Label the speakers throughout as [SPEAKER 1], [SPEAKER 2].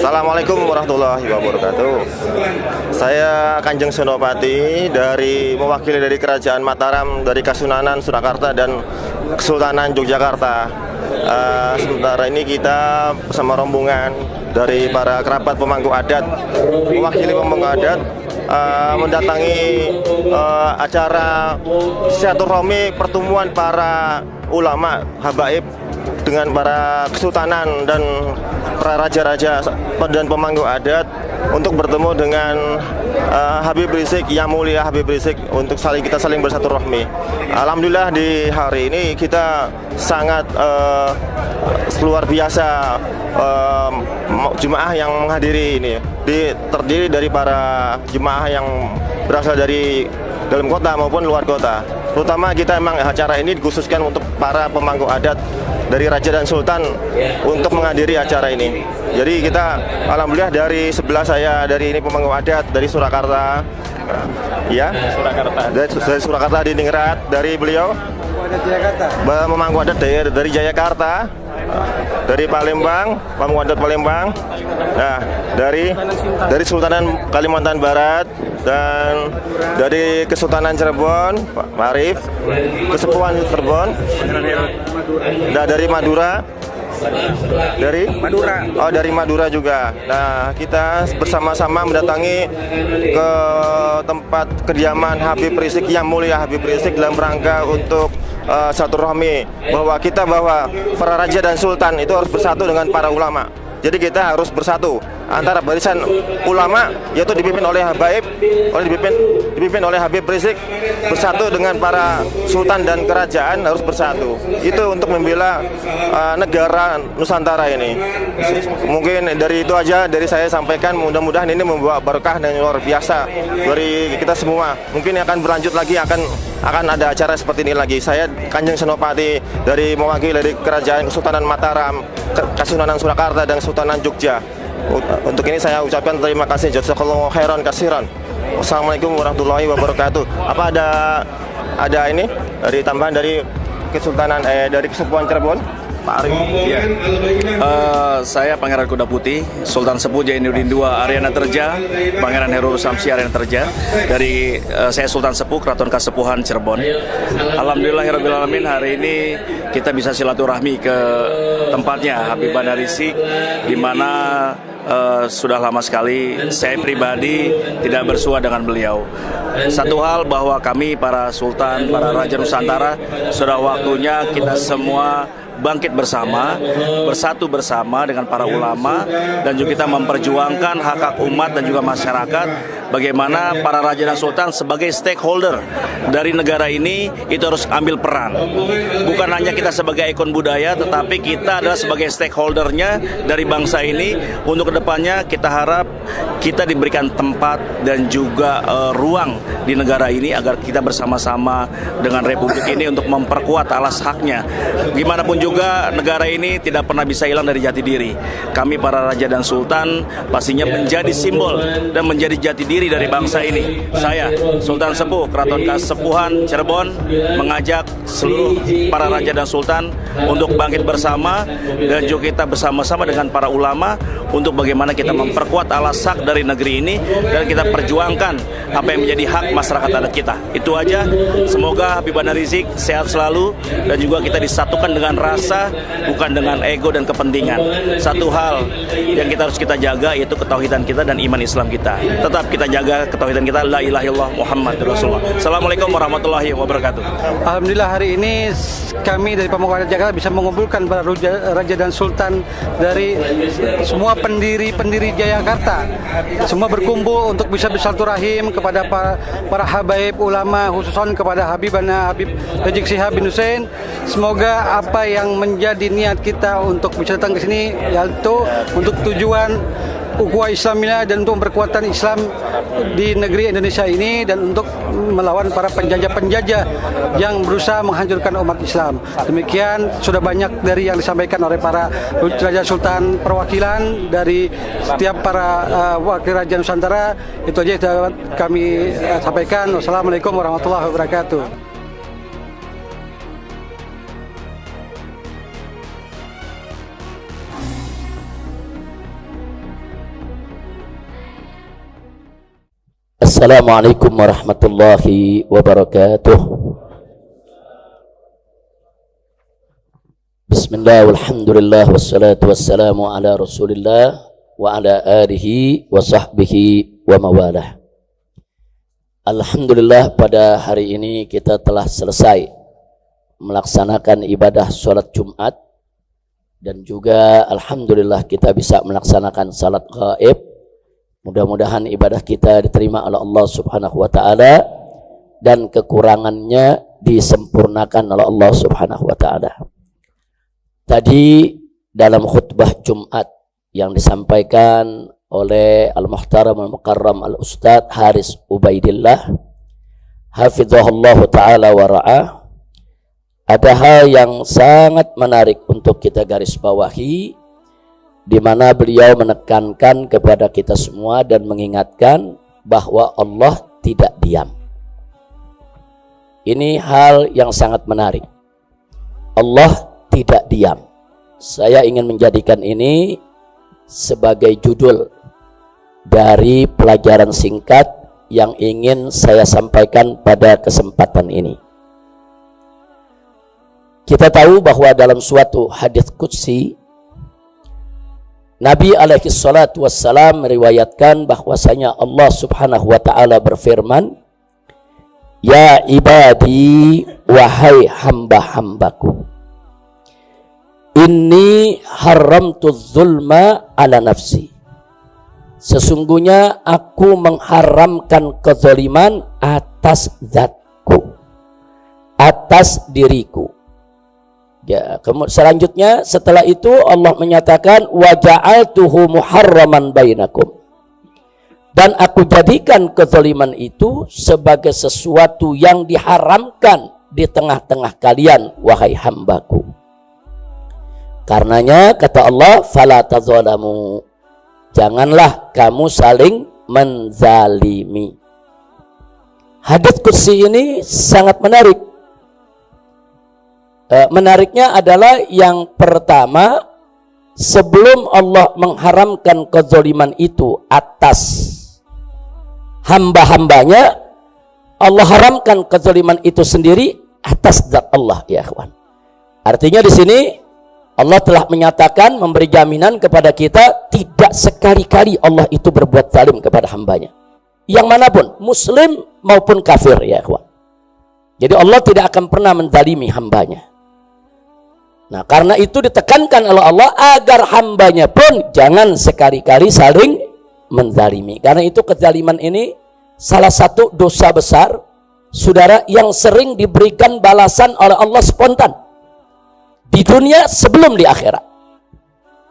[SPEAKER 1] Assalamualaikum warahmatullahi wabarakatuh. Saya Kanjeng Senopati mewakili dari Kerajaan Mataram, dari Kasunanan Surakarta dan Kesultanan Yogyakarta. Sementara ini kita bersama rombongan dari para kerabat pemangku adat, mewakili pemangku adat mendatangi acara silaturahmi pertemuan para ulama habaib dengan para kesultanan dan para raja-raja dan pemangku adat untuk bertemu dengan Habib Rizik, Yang Mulia Habib Rizik, untuk kita saling bersilaturahmi. Alhamdulillah di hari ini kita sangat luar biasa, jemaah yang menghadiri ini terdiri dari para jemaah yang berasal dari dalam kota maupun luar kota. Terutama kita memang acara ini dikhususkan untuk para pemangku adat dari Raja dan Sultan untuk menghadiri acara ini. Jadi kita alhamdulillah dari sebelah saya, dari ini pemangku adat dari Surakarta, ya, dari Surakarta di Ningrat, dari beliau pemangku adat dari Jayakarta, dari Palembang, pemangku adat Palembang, nah dari Sultanan Kalimantan Barat, dan dari Kesultanan Cirebon, Pak Arif, Kesepuhan Cirebon, dan dari Madura, dari Madura juga. Nah, kita bersama-sama mendatangi ke tempat kediaman Habib Rizik, Yang Mulia Habib Rizik, dalam rangka untuk silaturahmi bahwa para raja dan sultan itu harus bersatu dengan para ulama. Jadi kita harus bersatu antara barisan ulama, yaitu dipimpin oleh Habib Rizik, bersatu dengan para sultan dan kerajaan harus bersatu. Itu untuk membela negara Nusantara ini. Mungkin dari itu aja dari saya sampaikan. Mudah-mudahan ini membawa berkah dan luar biasa dari kita semua. Mungkin akan berlanjut lagi, akan ada acara seperti ini lagi. Saya Kanjeng Senopati mewakili dari Kerajaan Kesultanan Mataram, Kasunanan Surakarta dan Kesultanan Jogja. Untuk ini saya ucapkan terima kasih, jazakallahu khairan katsiran. Wassalamualaikum warahmatullahi wabarakatuh. Apa ada ini dari tambahan dari Kesultanan dari Kesepuhan Cirebon, Pak Arif?
[SPEAKER 2] Ya. Saya Pangeran Kuda Putih, Sultan Sepuh Jainuddin II Aryana Terja, Pangeran Heru Samsi Aryana Terja. Saya Sultan Sepuh Keraton Kasepuhan Cirebon. Alhamdulillahirrabbilalamin, hari ini kita bisa silaturahmi ke tempatnya Habib Rizik, di mana sudah lama sekali saya pribadi tidak bersua dengan beliau. Satu hal bahwa kami para sultan, para raja Nusantara, sudah waktunya kita semua bangkit bersama, bersatu bersama dengan para ulama, dan juga kita memperjuangkan hak-hak umat dan juga masyarakat. Bagaimana para raja dan sultan sebagai stakeholder dari negara ini itu harus ambil peran. Bukan hanya kita sebagai ikon budaya, tetapi kita adalah sebagai stakeholdernya dari bangsa ini. Untuk kedepannya kita harap kita diberikan tempat dan juga ruang di negara ini agar kita bersama-sama dengan republik ini untuk memperkuat alas haknya. Gimana pun juga negara ini tidak pernah bisa hilang dari jati diri. Kami para raja dan sultan pastinya menjadi simbol dan menjadi jati diri dari bangsa ini. Saya Sultan Sepuh Keraton Kasepuhan Cirebon mengajak seluruh para raja dan sultan untuk bangkit bersama, dan juga kita bersama-sama dengan para ulama untuk bagaimana kita memperkuat alas hak dari negeri ini dan kita perjuangkan apa yang menjadi hak masyarakat adat kita. Itu aja. Semoga Habib Rizik sehat selalu dan juga kita disatukan dengan rasa, bukan dengan ego dan kepentingan. Satu hal yang harus kita jaga yaitu ketauhidan kita dan iman Islam kita. Tetap kita jaga ketauhidan kita, la ilaha illallah Muhammadur Rasulullah. Assalamualaikum warahmatullahi wabarakatuh.
[SPEAKER 3] Alhamdulillah hari ini kami dari Pemangku Adat Jakarta bisa mengumpulkan para raja dan sultan dari semua pendiri Jayakarta. Semua berkumpul untuk bisa bersilaturahim kepada para habaib ulama, khususnya kepada Habib Rizik Syihab bin Hussein. Semoga apa yang menjadi niat kita untuk bisa datang ke sini yaitu untuk tujuan ukhuwah Islamiyah dan untuk memperkuatkan Islam di negeri Indonesia ini dan untuk melawan para penjajah-penjajah yang berusaha menghancurkan umat Islam. Demikian sudah banyak dari yang disampaikan oleh para Raja Sultan perwakilan dari setiap para wakil Raja Nusantara. Itu aja yang kami sampaikan. Wassalamualaikum warahmatullahi wabarakatuh.
[SPEAKER 4] Assalamualaikum warahmatullahi wabarakatuh. Bismillah, walhamdulillah, wassalatu wassalamu ala rasulillah wa ala alihi wa sahbihi wa mawalah. Alhamdulillah, pada hari ini kita telah selesai melaksanakan ibadah sholat Jumat. Dan juga alhamdulillah kita bisa melaksanakan salat gaib. Mudah-mudahan ibadah kita diterima oleh Allah Subhanahu wa taala dan kekurangannya disempurnakan oleh Allah Subhanahu wa taala. Tadi dalam khutbah Jumat yang disampaikan oleh Al-Muhtaram Al-Mukarram Al-Ustadz Haris Ubaidillah hafizahullah taala wa ra'ah, ada hal yang sangat menarik untuk kita garis bawahi, di mana beliau menekankan kepada kita semua dan mengingatkan bahwa Allah tidak diam. Ini hal yang sangat menarik. Allah tidak diam. Saya ingin menjadikan ini sebagai judul dari pelajaran singkat yang ingin saya sampaikan pada kesempatan ini. Kita tahu bahwa dalam suatu hadits qudsi Nabi alaihi salatu wassalam meriwayatkan bahwasanya Allah Subhanahu wa taala berfirman, "Ya ibadi, wahai hamba-hambaku, inni haramtu zulma ala nafsi." Sesungguhnya aku mengharamkan kezaliman atas zatku, atas diriku. Ya, kemudian selanjutnya setelah itu Allah menyatakan wa ja'altuhu muharraman bainakum. Dan aku jadikan kezaliman itu sebagai sesuatu yang diharamkan di tengah-tengah kalian, wahai hambaku. Karenanya kata Allah, fala tazalamu. Janganlah kamu saling menzalimi. Hadits qudsi ini sangat menarik. Menariknya adalah yang pertama, sebelum Allah mengharamkan kezaliman itu atas hamba-hambanya, Allah haramkan kezaliman itu sendiri atas zat Allah, ya ikhwan. Artinya di sini Allah telah menyatakan, memberi jaminan kepada kita, tidak sekali-kali Allah itu berbuat zalim kepada hambanya, yang manapun, muslim maupun kafir, ya ikhwan. Jadi Allah tidak akan pernah menzalimi hambanya. Nah, karena itu ditekankan oleh Allah agar hambanya pun jangan sekali-kali saling menzalimi. Karena itu kezaliman ini salah satu dosa besar, saudara, yang sering diberikan balasan oleh Allah spontan di dunia sebelum di akhirat.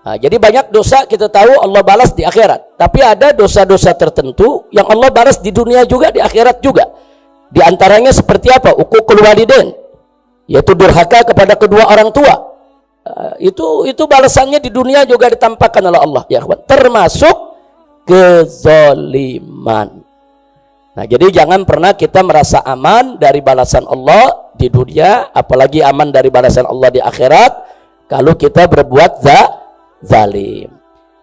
[SPEAKER 4] Nah, jadi banyak dosa kita tahu Allah balas di akhirat, tapi ada dosa-dosa tertentu yang Allah balas di dunia juga, di akhirat juga. Di antaranya seperti apa? Uququl walidain, yaitu durhaka kepada kedua orang tua. Itu balasannya di dunia juga ditampakkan oleh Allah, ya kawan. Termasuk kezaliman. Nah, jadi jangan pernah kita merasa aman dari balasan Allah di dunia, apalagi aman dari balasan Allah di akhirat, kalau kita berbuat zalim.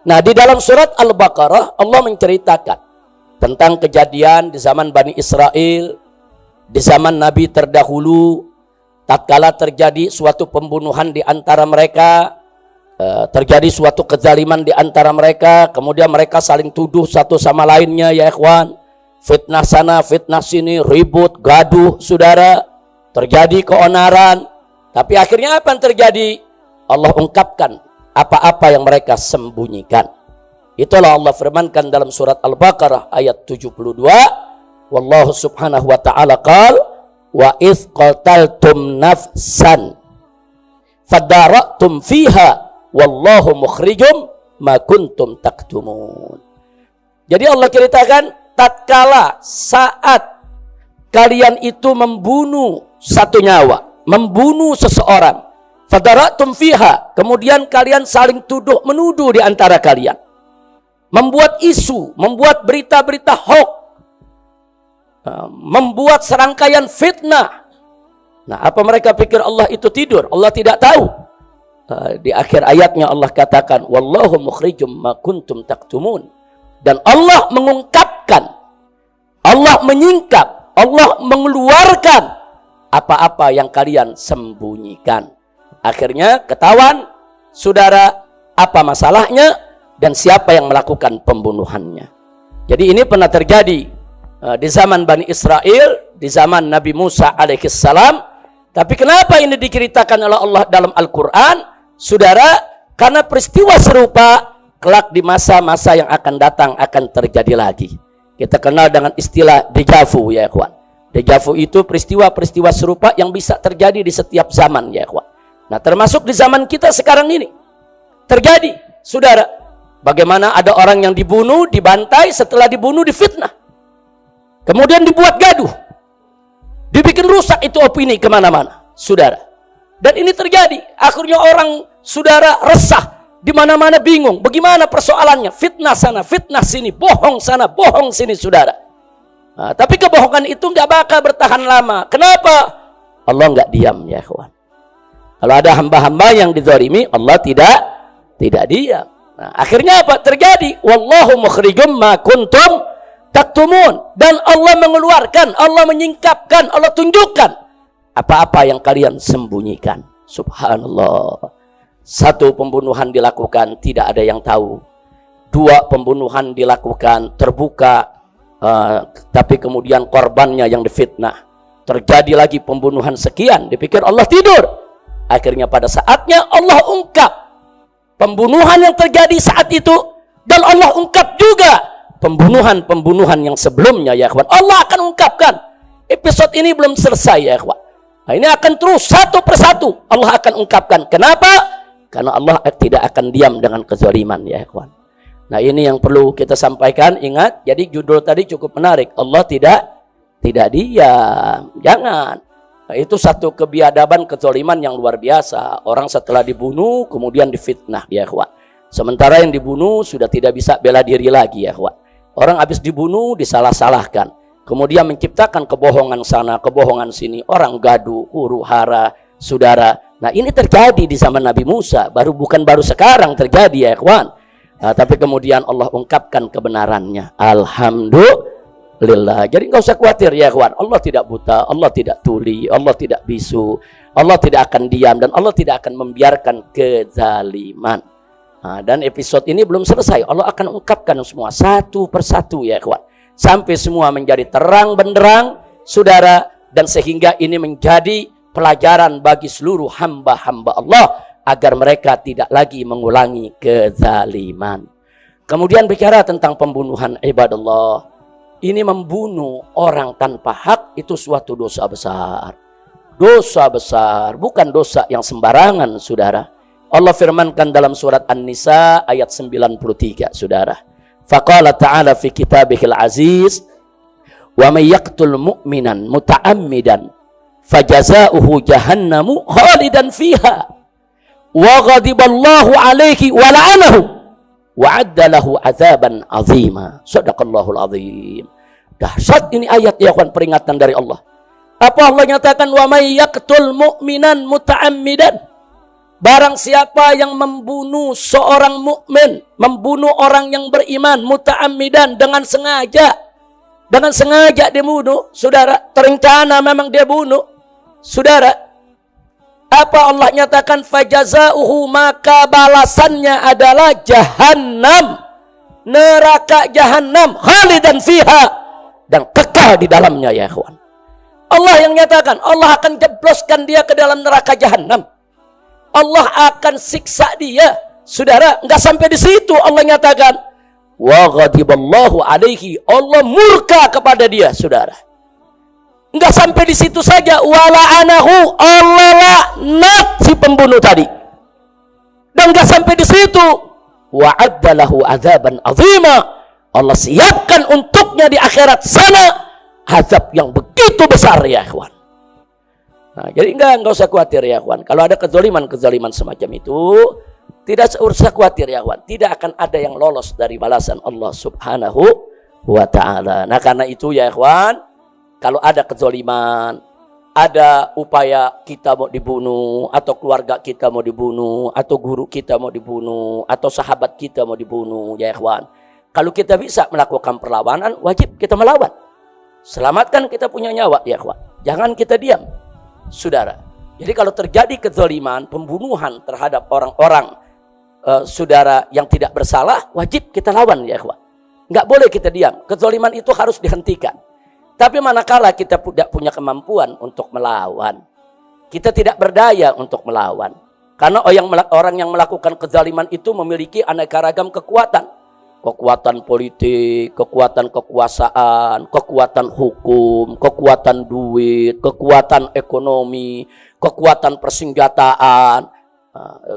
[SPEAKER 4] Nah, di dalam surat Al-Baqarah Allah menceritakan tentang kejadian di zaman Bani Israel, di zaman Nabi terdahulu. Tatkala terjadi suatu pembunuhan di antara mereka, terjadi suatu kezaliman di antara mereka, kemudian mereka saling tuduh satu sama lainnya, ya ikhwan. Fitnah sana, fitnah sini, ribut, gaduh, saudara. Terjadi keonaran. Tapi akhirnya apa yang terjadi? Allah ungkapkan apa-apa yang mereka sembunyikan. Itulah Allah firmankan dalam surat Al-Baqarah ayat 72. Wallahu subhanahu wa ta'ala qala wa idh qataltum nafsan fadara'tum fiha wallahu mukhrijum ma kuntum taktumun. Jadi Allah ceritakan tatkala saat kalian itu membunuh satu nyawa, membunuh seseorang, fadara'tum fiha, kemudian kalian saling tuduh menuduh di antara kalian, membuat isu, membuat berita-berita hoax, membuat serangkaian fitnah. Nah, apa mereka pikir Allah itu tidur? Allah tidak tahu. Di akhir ayatnya Allah katakan wallahu mukhrijum ma kuntum taktumun. Dan Allah mengungkapkan, Allah menyingkap, Allah mengeluarkan apa-apa yang kalian sembunyikan. Akhirnya ketahuan, saudara, apa masalahnya dan siapa yang melakukan pembunuhannya. Jadi ini pernah terjadi di zaman Bani Israel, di zaman Nabi Musa alaihissalam. Tapi kenapa ini diceritakan oleh Allah dalam Al-Quran? Saudara, karena peristiwa serupa kelak di masa-masa yang akan datang akan terjadi lagi. Kita kenal dengan istilah deja vu, ya ikhwan. Deja vu itu peristiwa-peristiwa serupa yang bisa terjadi di setiap zaman, ya ikhwan. Nah, termasuk di zaman kita sekarang ini terjadi, saudara. Bagaimana ada orang yang dibunuh, dibantai, setelah dibunuh difitnah. Kemudian dibuat gaduh. Dibikin rusak itu opini kemana-mana, saudara. Dan ini terjadi. Akhirnya orang, saudara, resah. Di mana-mana bingung. Bagaimana persoalannya? Fitnah sana, fitnah sini. Bohong sana, bohong sini, saudara. Nah, tapi kebohongan itu nggak bakal bertahan lama. Kenapa? Allah nggak diam, ya ikhwan. Kalau ada hamba-hamba yang dizalimi, Allah tidak diam. Nah, akhirnya apa? Terjadi. Wallahu mukhrijum ma kuntum taktumun. Dan Allah mengeluarkan, Allah menyingkapkan, Allah tunjukkan apa-apa yang kalian sembunyikan. Subhanallah. Satu, pembunuhan dilakukan, tidak ada yang tahu. Dua, pembunuhan dilakukan terbuka, tapi kemudian korbannya yang difitnah. Terjadi lagi pembunuhan sekian, dipikir Allah tidur. Akhirnya pada saatnya Allah ungkap pembunuhan yang terjadi saat itu, dan Allah ungkap juga pembunuhan-pembunuhan yang sebelumnya, ya ikhwan. Allah akan ungkapkan. Episode ini belum selesai, ya ikhwan. Nah, ini akan terus satu persatu Allah akan ungkapkan. Kenapa? Karena Allah tidak akan diam dengan kezaliman, ya ikhwan. Nah, ini yang perlu kita sampaikan. Ingat, jadi judul tadi cukup menarik. Allah tidak diam. Jangan. Nah, itu satu kebiadaban kezaliman yang luar biasa. Orang setelah dibunuh kemudian difitnah, ya ikhwan. Sementara yang dibunuh sudah tidak bisa bela diri lagi, ya ikhwan. Orang habis dibunuh disalah-salahkan. Kemudian menciptakan kebohongan sana, kebohongan sini. Orang gaduh, huru hara, saudara. Nah, ini terjadi di zaman Nabi Musa. Bukan baru sekarang terjadi, ya ikhwan. Tapi kemudian Allah ungkapkan kebenarannya. Alhamdulillah. Jadi nggak usah khawatir, ya ikhwan. Allah tidak buta, Allah tidak tuli, Allah tidak bisu. Allah tidak akan diam dan Allah tidak akan membiarkan kezaliman. Dan episode ini belum selesai. Allah akan ungkapkan semua satu persatu, ya ikhwan. Sampai semua menjadi terang benderang, saudara. Dan sehingga ini menjadi pelajaran bagi seluruh hamba-hamba Allah agar mereka tidak lagi mengulangi kezaliman. Kemudian bicara tentang pembunuhan, ibadallah. Ini membunuh orang tanpa hak itu suatu dosa besar. Dosa besar, bukan dosa yang sembarangan, saudara. Allah firmankan dalam surat An-Nisa ayat 93, saudara. Faqala ta'ala fi kitabihil aziz, wa may yaqtul mu'minan muta'ammidan fajazauhu jahannamu khalidan fiha wa ghadiballahu alaihi wa la'anahu wa adda lahu azaban azima. Shadaqallahul azim. Dahsyat ini ayat, ya kawan, peringatan dari Allah. Apa Allah nyatakan? Wa may yaqtul mu'minan muta'ammidan. Barang siapa yang membunuh seorang mukmin, membunuh orang yang beriman muta'ammidan, dengan sengaja. Dengan sengaja dia bunuh, saudara. Terencana memang dia bunuh. Saudara, apa Allah nyatakan? Fajazauhu, maka balasannya adalah jahannam, neraka jahannam, khalidan fiha, dan kekal di dalamnya, ya ikhwan. Allah yang nyatakan, Allah akan jebloskan dia ke dalam neraka jahannam. Allah akan siksa dia, saudara. Enggak sampai di situ, Allah nyatakan wa ghadiballahu alaihi, Allah murka kepada dia, saudara. Enggak sampai di situ saja, wala'anahu, Allah laknat si pembunuh tadi. Dan enggak sampai di situ, wa'addalahu azaban azima, Allah siapkan untuknya di akhirat sana azab yang begitu besar, ya ikhwan. Nah, jadi enggak usah khawatir, ya ikhwan. Kalau ada kezaliman semacam itu, tidak usah khawatir, ya ikhwan. Tidak akan ada yang lolos dari balasan Allah Subhanahu wa ta'ala. Nah, karena itu, ya ikhwan, kalau ada kezaliman, ada upaya kita mau dibunuh, atau keluarga kita mau dibunuh, atau guru kita mau dibunuh, atau sahabat kita mau dibunuh, ya ikhwan. Kalau kita bisa melakukan perlawanan, wajib kita melawan. Selamatkan kita punya nyawa ya ikhwan. Jangan kita diam, saudara. Jadi kalau terjadi kezaliman, pembunuhan terhadap orang-orang saudara yang tidak bersalah, wajib kita lawan ya ikhwan. Nggak boleh kita diam. Kezaliman itu harus dihentikan. Tapi manakala kita tidak punya kemampuan untuk melawan, kita tidak berdaya untuk melawan. Karena orang yang melakukan kezaliman itu memiliki aneka ragam kekuatan. Kekuatan politik, kekuatan kekuasaan, kekuatan hukum, kekuatan duit, kekuatan ekonomi, kekuatan persenjataan.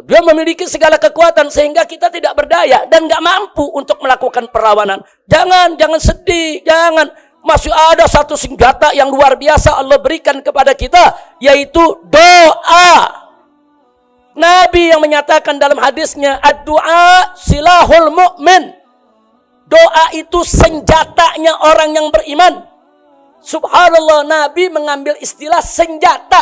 [SPEAKER 4] Dia memiliki segala kekuatan sehingga kita tidak berdaya dan nggak mampu untuk melakukan perlawanan. Jangan sedih, jangan. Masih ada satu senjata yang luar biasa Allah berikan kepada kita, yaitu doa. Nabi yang menyatakan dalam hadisnya, ad-du'a silahul mu'min. Doa itu senjatanya orang yang beriman. Subhanallah, Nabi mengambil istilah senjata.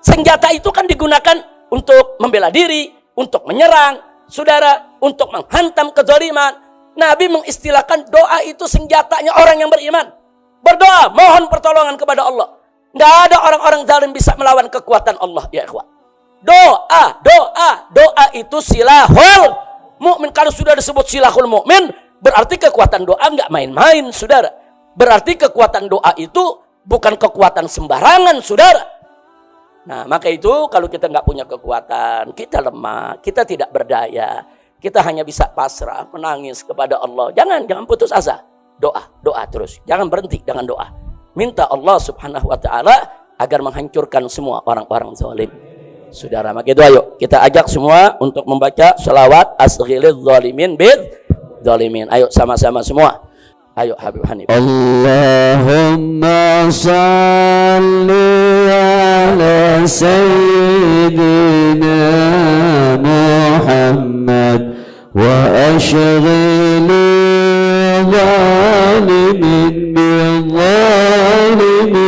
[SPEAKER 4] Senjata itu kan digunakan untuk membela diri, untuk menyerang, saudara, untuk menghantam kezaliman. Nabi mengistilahkan doa itu senjatanya orang yang beriman. Berdoa, mohon pertolongan kepada Allah. Nggak ada orang-orang zalim bisa melawan kekuatan Allah, ya ikhwan. Doa itu silahul mu'min. Kalau sudah disebut silahul mu'min, berarti kekuatan doa nggak main-main, saudara. Berarti kekuatan doa itu bukan kekuatan sembarangan, saudara. Nah, maka itu kalau kita nggak punya kekuatan, kita lemah, kita tidak berdaya, kita hanya bisa pasrah, menangis kepada Allah. Jangan putus asa. Doa terus. Jangan berhenti dengan doa. Minta Allah Subhanahu wa taala agar menghancurkan semua orang-orang zalim. Saudara, maka itu ayo kita ajak semua untuk membaca selawat asghilidz zalimin bid zalimin. Ayo sama-sama semua. Ayo Habib Hanif.
[SPEAKER 5] Allahumma salli ala sayyidina Muhammad wa ashghil zalimin bil-zalimin.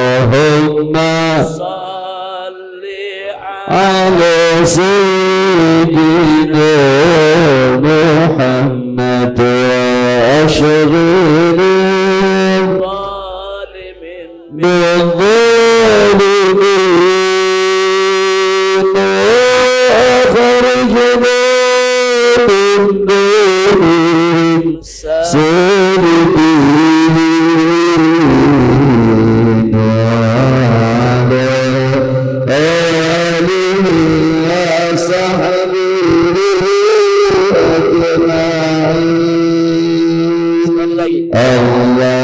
[SPEAKER 5] Allahumma salli ala sayyidina Muhammad wa ashghil zalimin bil-zalimin wa akhrijna min durihim salimin ala alihi wa sahbihi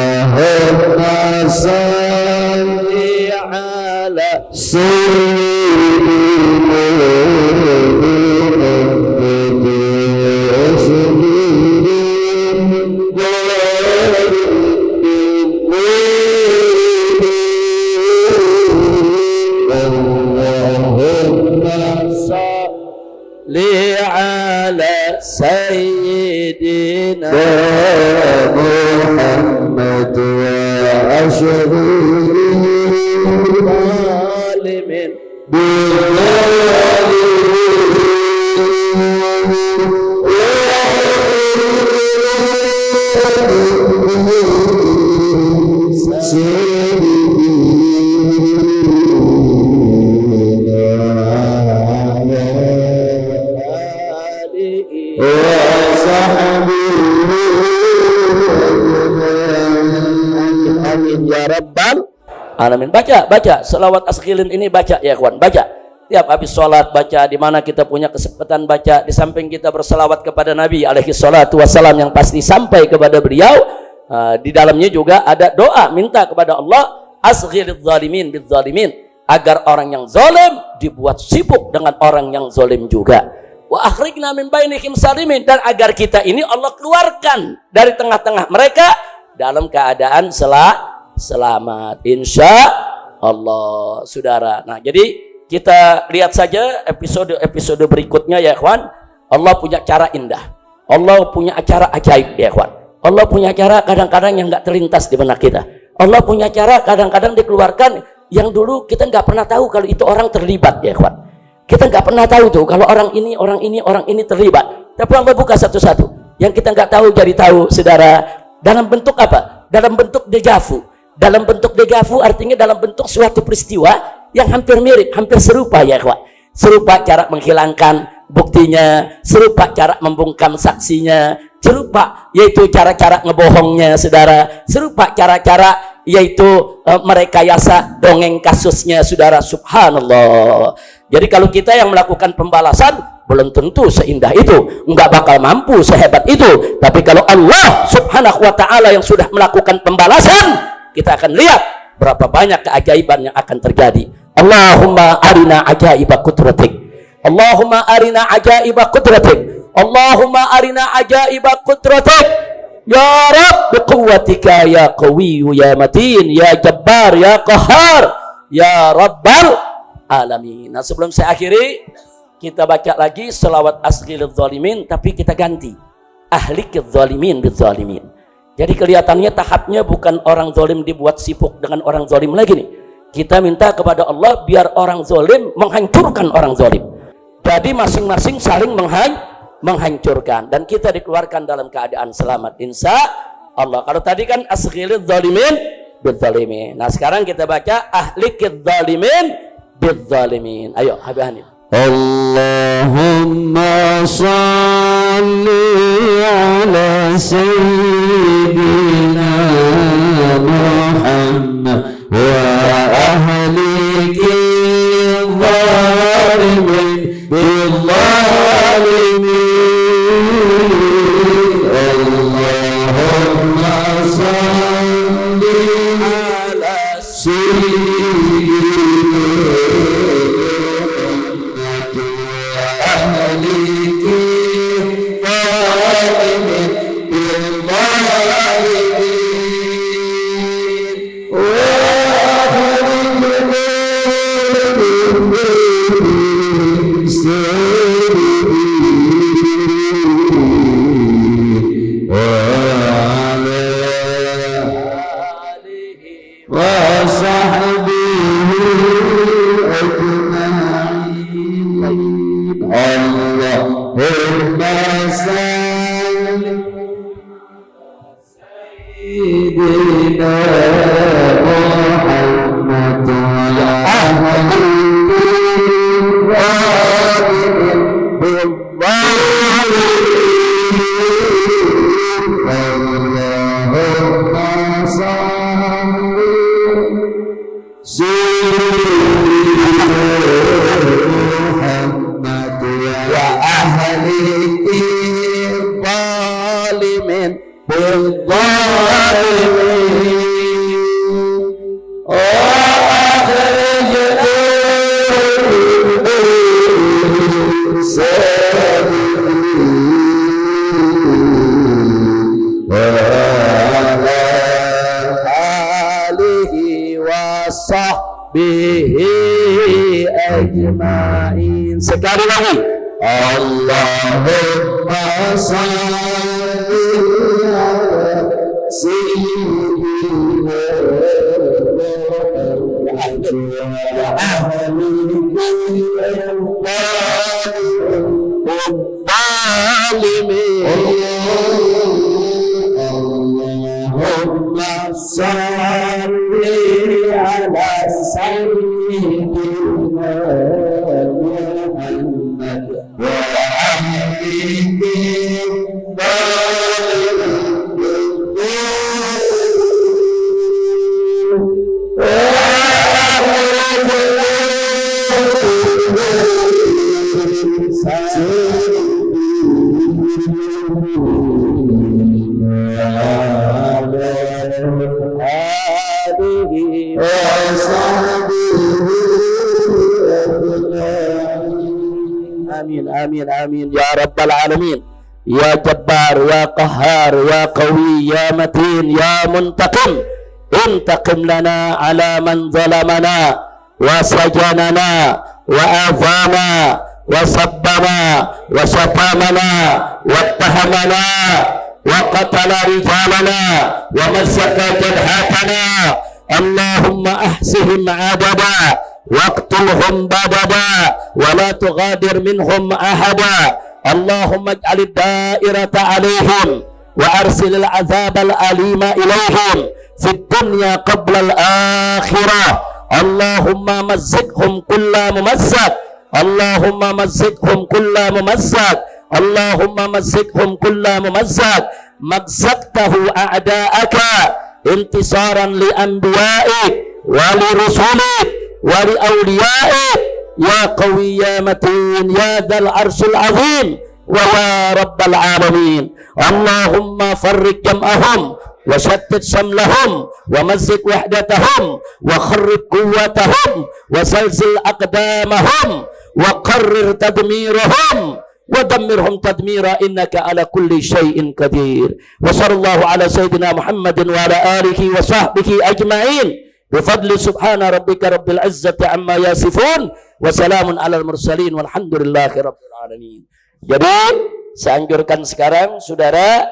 [SPEAKER 5] Allahumma salli ala sayyidina Muhammad wa Allahumma salli ala sayyidina Muhammad wa ashghil zalimin Amin ya rabbal alamin. Baca selawat asghilin ini, baca ya kawan, baca tiap habis sholat, baca di mana kita punya kesempatan baca. Di samping kita berselawat kepada Nabi alaihi salatu wassalam yang pasti sampai kepada beliau, di dalamnya juga ada doa minta kepada Allah asghilidz zalimin biz zalimin, agar orang yang zalim dibuat sibuk dengan orang yang zalim juga. Wa akhrijna min bainihim salimin, dan agar kita ini Allah keluarkan dari tengah-tengah mereka dalam keadaan selamat insya Allah, saudara. Nah, jadi kita lihat saja episode berikutnya ya kawan. Allah punya cara indah, Allah punya acara ajaib ya kawan. Allah punya cara kadang-kadang yang nggak terlintas di benak kita. Allah punya cara kadang-kadang dikeluarkan yang dulu kita nggak pernah tahu kalau itu orang terlibat ya kawan. Kita nggak pernah tahu tuh kalau orang ini terlibat. Tapi Allah buka satu-satu.
[SPEAKER 4] yang kita nggak tahu jadi tahu, saudara. Dalam bentuk apa? Dalam bentuk dejavu. Dalam bentuk dejavu artinya dalam bentuk suatu peristiwa yang hampir mirip, hampir serupa ya kawan. Serupa cara menghilangkan buktinya, serupa cara membungkam saksinya, serupa yaitu cara-cara ngebohongnya, saudara. Serupa cara-cara yaitu merekayasa dongeng kasusnya, saudara. Subhanallah. Jadi kalau kita yang melakukan pembalasan belum tentu seindah itu, nggak bakal mampu sehebat itu. Tapi kalau Allah Subhanahu wa ta'ala yang sudah melakukan pembalasan, kita akan lihat berapa banyak keajaiban yang akan terjadi. Allahumma arina ajaiba qudratik, Allahumma arina ajaiba qudratik, Allahumma arina ajaiba qudratik ya Rabb, biquwwatika ya qawiyyu ya matin ya jabbar ya qahhar ya rabbal alamin. Nah, sebelum saya akhiri, kita baca lagi selawat asghilidz zalimin, tapi kita ganti ahlikidz zalimin bidzalimin. Jadi kelihatannya tahapnya bukan orang zalim dibuat sibuk dengan orang zalim lagi nih. Kita minta kepada Allah biar orang zalim menghancurkan orang zalim. Jadi masing-masing saling menghancurkan dan kita dikeluarkan dalam keadaan selamat insya Allah. Kalau tadi kan asghilidz zalimin bidzalimin. Nah, sekarang kita baca ahlikidz zalimin bidzalimin. Ayo, Habib Hanif.
[SPEAKER 6] Allahumma salli ala sayyidina Muhammad wa ahliki zalimin bidzalimin. Allahumma salli ala sayyidina
[SPEAKER 4] sekali lagi
[SPEAKER 6] Allahumma salli ala sayyidina Allahumma salli ala sayyidina
[SPEAKER 4] Amin, amin, amin ya Rabbal Alamin. Ya Jabbar, ya Qahhar, ya Qawi, ya Matin, ya Muntaqim, intaqim lana ala man zalamana wa sajanana wa azana wa sabbana wa syatamana wa tahamana wa qatala rijalana wa masaka jadhatana. Allahumma ahsihim adada واقتلهم بددا ولا تغادر منهم أحدا
[SPEAKER 5] Allahumma ij'alid da'irata 'alaihim wa arsilil 'adzabal alima ilaihim fid dunya qabla al-akhirah. Allahumma mazziqhum kulla mumazzaq. Allahumma mazziqhum kulla mumazzaq. Allahumma mazziqhum kulla mumazzaq. Mazzaqtahu a'da'aka intisaran li anbiya'ik wa li rusulik wa li awliya'ik ya qawi ya matin ya dzal arsyil azim wa ya rabbal alamin. Allahumma farriq jam'ahum wa shattit samlahum wa mazzik wahdatahum wa kharrib quwwatahum wa zalzil aqdamahum wa qarrir tadmirahum wa dammirhum tadmira innaka ala kulli syai'in qadir. Wa sallallahu ala sayyidina Muhammadin wa ala alihi wa sahbihi ajma'in bi fadli subhana rabbika rabbil izzati amma yasifun wa salamun alal mursalin walhamdulillahi rabbil alamin. Jadi saya anjurkan sekarang saudara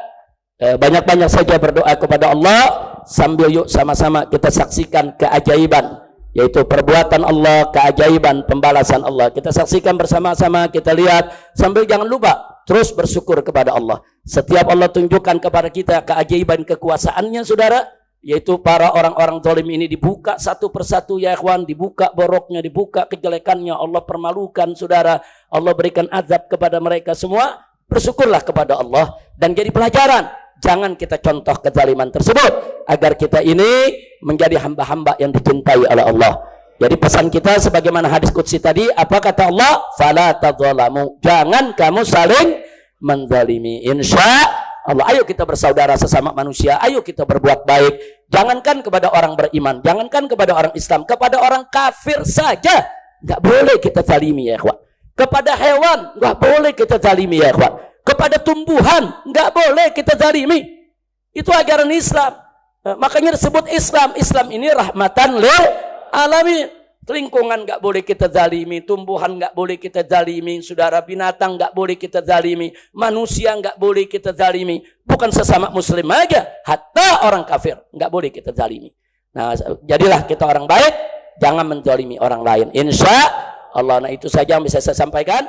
[SPEAKER 5] banyak-banyak saja berdoa kepada Allah, sambil yuk sama-sama kita saksikan keajaiban, yaitu perbuatan Allah, keajaiban pembalasan Allah. Kita saksikan bersama-sama, kita lihat, sambil jangan lupa terus bersyukur kepada Allah. Setiap Allah tunjukkan kepada kita keajaiban kekuasaannya saudara, yaitu para orang-orang zalim ini dibuka satu persatu ya ikhwan, dibuka boroknya, dibuka kejelekannya, Allah permalukan saudara, Allah berikan azab kepada mereka semua. Bersyukurlah kepada Allah dan jadi pelajaran. Jangan kita contoh kezaliman tersebut agar kita ini menjadi hamba-hamba yang dicintai oleh Allah. Jadi pesan kita sebagaimana hadis qudsi tadi, apa kata Allah? Fala tadzalamu. Jangan kamu saling menzalimi. Insya Allah, ayo kita bersaudara sesama manusia, ayo kita berbuat baik. Jangankan kepada orang beriman, jangankan kepada orang Islam, kepada orang kafir saja nggak boleh kita zalimi ya ikhwan. Kepada hewan nggak boleh kita zalimi ya ikhwan. Kepada tumbuhan nggak boleh kita zalimi. Itu ajaran Islam. Makanya disebut Islam. Islam ini rahmatan lil alamin. Lingkungan nggak boleh kita zalimi, tumbuhan nggak boleh kita zalimi, saudara, binatang nggak boleh kita zalimi, manusia nggak boleh kita zalimi. Bukan sesama muslim aja, hatta orang kafir nggak boleh kita zalimi. Nah, jadilah kita orang baik, jangan menzalimi orang lain. Insya Allah. Nah, itu saja yang bisa saya sampaikan.